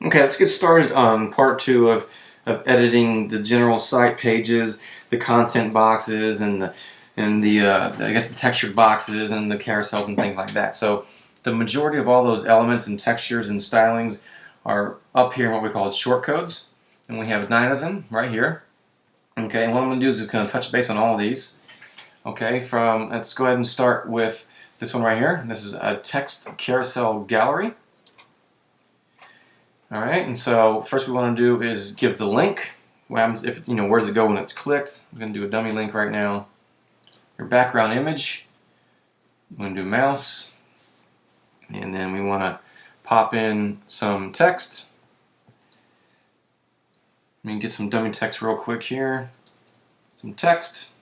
Okay, let's get started on part two of editing the general site pages, the content boxes, and the I guess the textured boxes and the carousels and things like that. So the majority of all those elements and textures and stylings are up here in what we call shortcodes, and we have 9 of them right here. Okay, and what I'm going to do is just going to touch base on all of these. Okay, let's go ahead and start with this one right here. This is a text carousel gallery. All right, and so first we want to do is give the link. What happens if, where does it go when it's clicked? We're going to do a dummy link right now. Your background image. I'm going to do mouse. And then we want to pop in some text. Let me get some dummy text real quick here. Some text.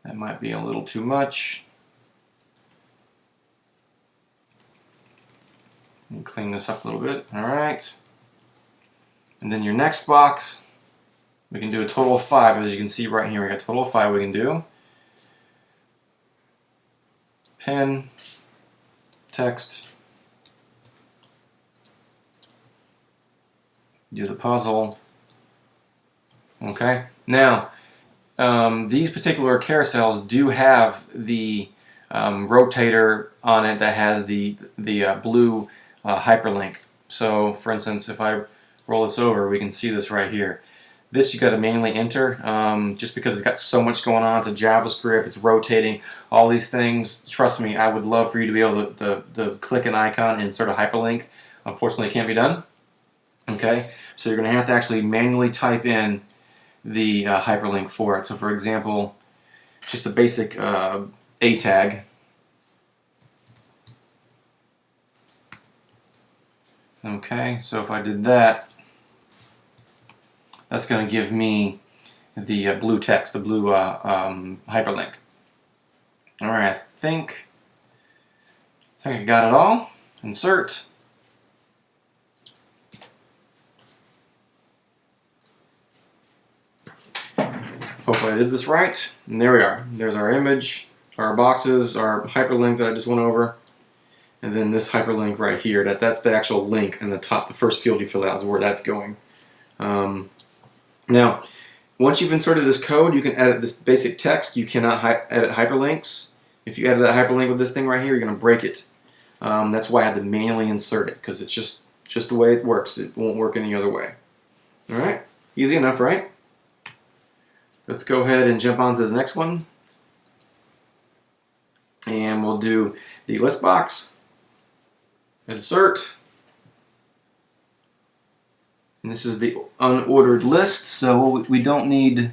That might be a little too much. Let me clean this up a little bit. All right. And then your next box, we can do a total of 5. As you can see right here, we got a total of 5 we can do. Pen, text, do the puzzle. Okay. Now, these particular carousels do have the rotator on it that has the blue hyperlink. So, for instance, if I roll this over, we can see this right here. This you got to manually enter, just because it's got so much going on. It's a JavaScript, it's rotating, all these things. Trust me, I would love for you to be able to click an icon and insert a hyperlink. Unfortunately, it can't be done. Okay, so you're going to have to actually manually type in the hyperlink for it. So, for example, just a basic A tag. Okay, so if I did that, that's going to give me the blue text, the blue hyperlink. All right, I think I got it all. Insert. Hopefully I did this right. And there we are. There's our image, our boxes, our hyperlink that I just went over. And then this hyperlink right here, that's the actual link in the top, the first field you fill out is where that's going. Now, once you've inserted this code, you can edit this basic text. You cannot edit hyperlinks. If you edit a hyperlink with this thing right here, you're going to break it. That's why I had to manually insert it, because it's just the way it works. It won't work any other way. All right, easy enough, right? Let's go ahead and jump on to the next one. And we'll do the list box. Insert. And this is the unordered list, so we don't need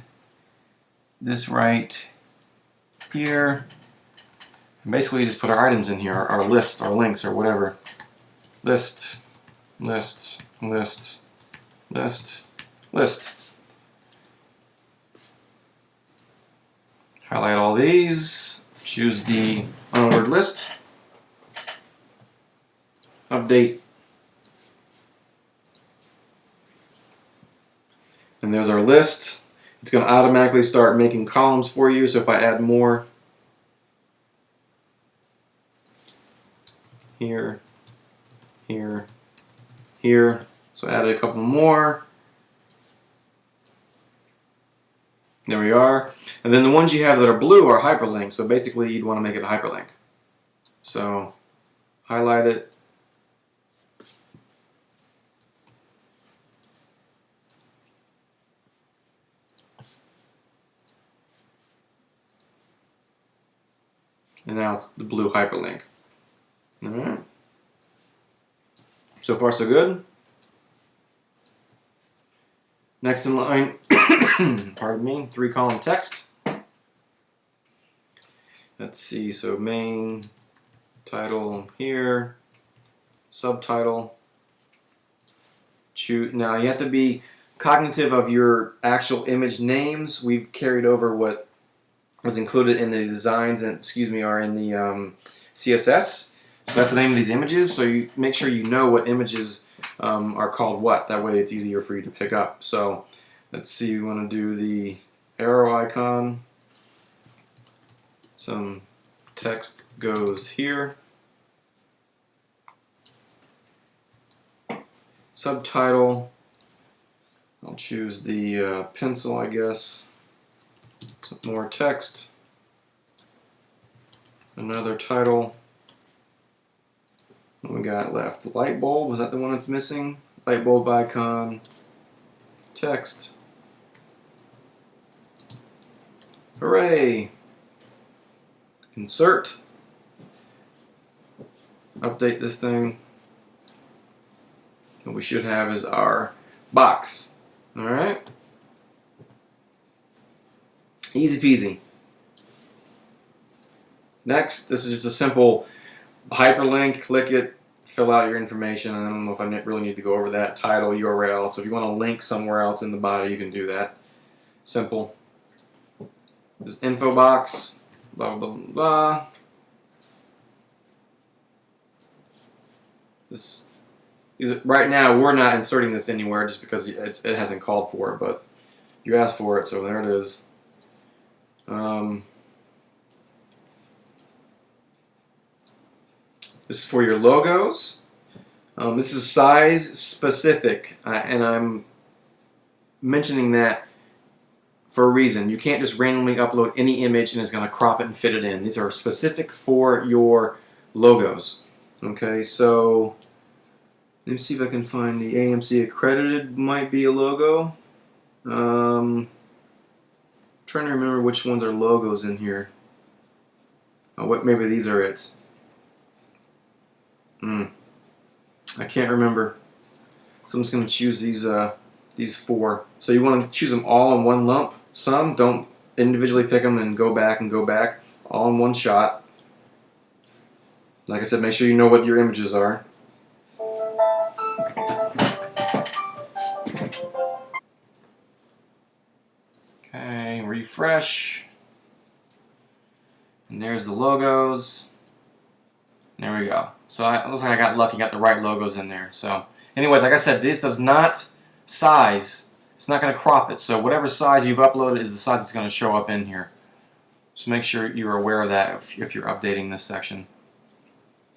this right here. And basically, just put our items in here, our list, our links, or whatever. List, list, list, list, list. Highlight all these. Choose the unordered list. Update. And there's our list. It's going to automatically start making columns for you. So if I add more here, here, here. So I added a couple more. There we are. And then the ones you have that are blue are hyperlinks. So basically you'd want to make it a hyperlink. So highlight it. And now it's the blue hyperlink. All right. So far, so good. Next in line, pardon me, 3-column text. Let's see, so main, title here, subtitle. Now you have to be cognitive of your actual image names. We've carried over what was included in the designs and are in the CSS. So that's the name of these images. So you make sure you know what images are called what. That way it's easier for you to pick up. So let's see, we want to do the arrow icon. Some text goes here. Subtitle, I'll choose the pencil, I guess. Some more text. Another title. What we got left? The light bulb, was that the one that's missing? Light bulb icon. Text. Hooray! Insert. Update this thing. What we should have is our box. Alright? Easy peasy. Next, this is just a simple hyperlink. Click it, fill out your information. I don't know if I really need to go over that. Title, URL. So if you want to link somewhere else in the body, you can do that. Simple. This info box. Blah, blah, blah, blah. Right now, we're not inserting this anywhere just because it hasn't called for it, but you asked for it, so there it is. This is for your logos. This is size specific, and I'm mentioning that for a reason. You can't just randomly upload any image and it's going to crop it and fit it in. These are specific for your logos. Okay, so let me see if I can find the AMC accredited might be a logo. Trying to remember which ones are logos in here. Oh, maybe these are it. I can't remember. So I'm just going to choose these 4. So you want to choose them all in one lump sum. Don't individually pick them and go back and go back. All in one shot. Like I said, make sure you know what your images are. Okay, refresh. And there's the logos. There we go. So it looks like I got lucky, got the right logos in there. So anyways, like I said, this does not size. It's not going to crop it. So whatever size you've uploaded is the size that's going to show up in here. So make sure you're aware of that if you're updating this section.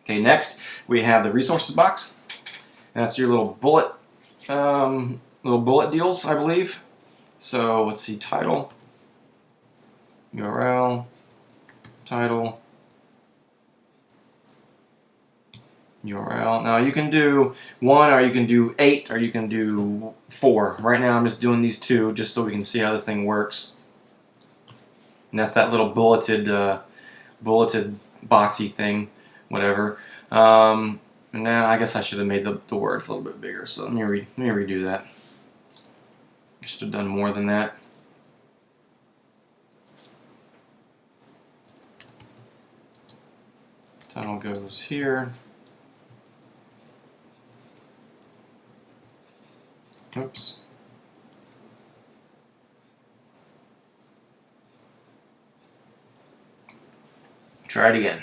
Okay, next we have the resources box. That's your little bullet deals, I believe. So let's see, title, URL, title, URL. Now you can do 1, or you can do 8, or you can do 4. Right now I'm just doing these 2 just so we can see how this thing works. And that's that little bulleted boxy thing, whatever. And now I guess I should have made the words a little bit bigger. So let me redo that. I should have done more than that. Title goes here. Oops. Try it again.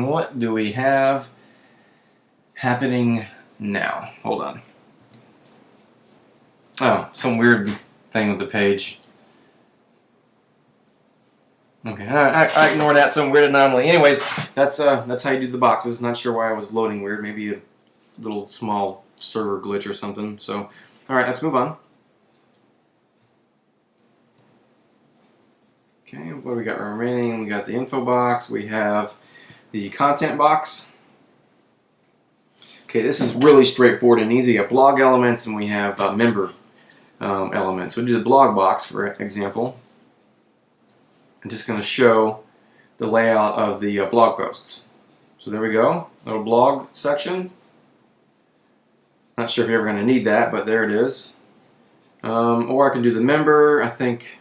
What do we have happening now? Hold on. Oh, some weird thing with the page. Okay, I ignore that. Some weird anomaly. Anyways, that's how you do the boxes. Not sure why I was loading weird. Maybe a little small server glitch or something. So, all right, let's move on. Okay, what do we got remaining? We got the info box. We have the content box. Okay, this is really straightforward and easy. We have blog elements and we have member elements. So we do the blog box, for example. I'm just going to show the layout of the blog posts. So there we go, little blog section. Not sure if you're ever going to need that, but there it is. Or I can do the member. I think,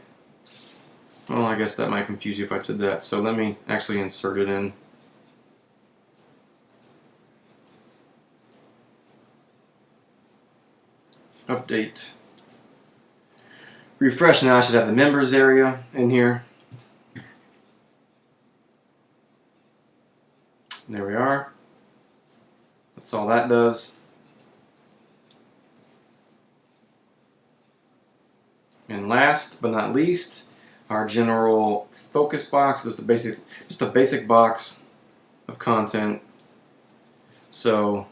well, I guess that might confuse you if I did that. So let me actually insert it in. Update. Refresh. Now I should have the members area in here. There we are. That's all that does. And last but not least, our general focus box. This is just a basic box of content. So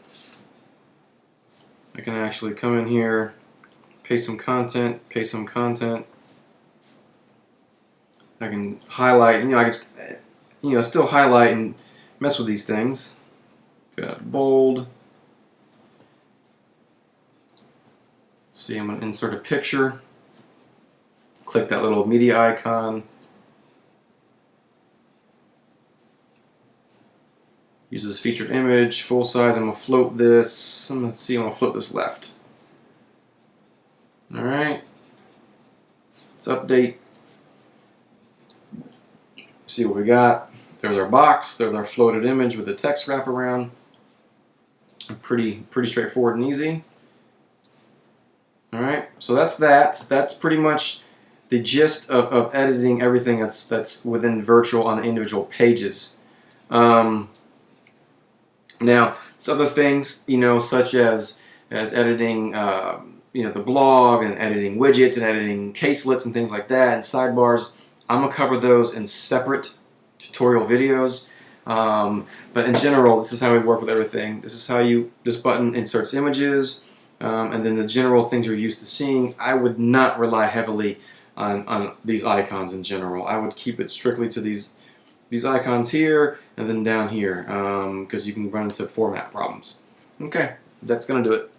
I can actually come in here, paste some content, paste some content. I can highlight, I can, still highlight and mess with these things. Got bold. Let's see, I'm going to insert a picture. Click that little media icon. Use this featured image, full size. I'm going to float this. I'm going to float this left. All right. Let's update. See what we got. There's our box. There's our floated image with the text wraparound. Pretty straightforward and easy. All right. So that's that. That's pretty much the gist of editing everything that's within virtual on individual pages. Now, some other things, such as editing, the blog and editing widgets and editing caselets and things like that and sidebars. I'm gonna cover those in separate tutorial videos. But in general, this is how we work with everything. This is how this button inserts images, and then the general things you're used to seeing. I would not rely heavily on these icons in general. I would keep it strictly to these icons here and then down here, because you can run into format problems. Okay, that's gonna do it.